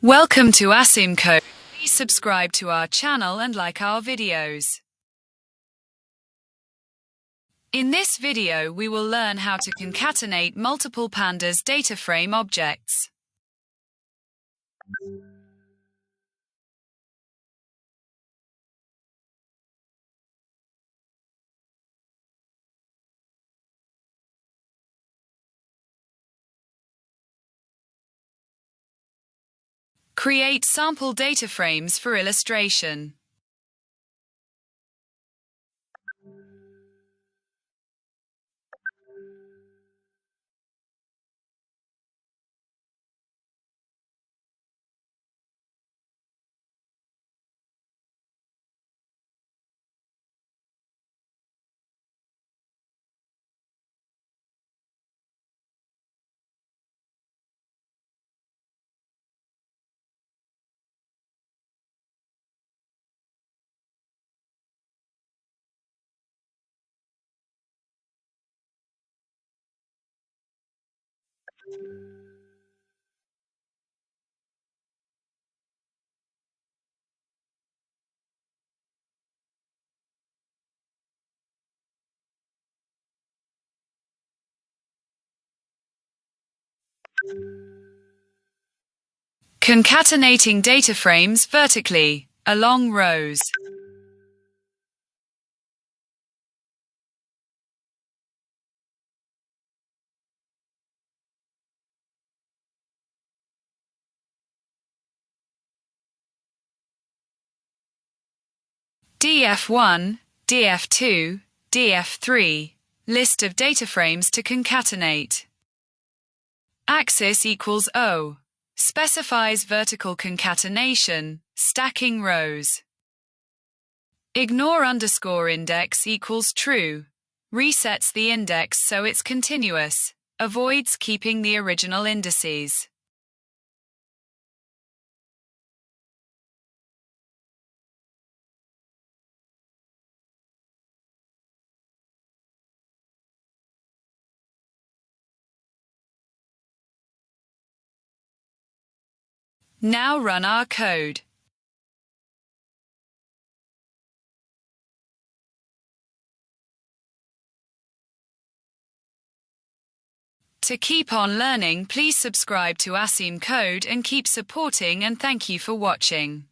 Welcome to Asympcode. Please subscribe to our channel and like our videos. In this video, we will learn how to concatenate multiple pandas DataFrame objects. Create sample data frames for illustration. Concatenating data frames vertically, along rows. df1, df2, df3, list of data frames to concatenate. Axis equals O, specifies vertical concatenation, stacking rows. Ignore underscore index equals true, resets the index so it's continuous, avoids keeping the original indices. Now run our code. To keep on learning, please subscribe to Asympcode and keep supporting, and thank you for watching.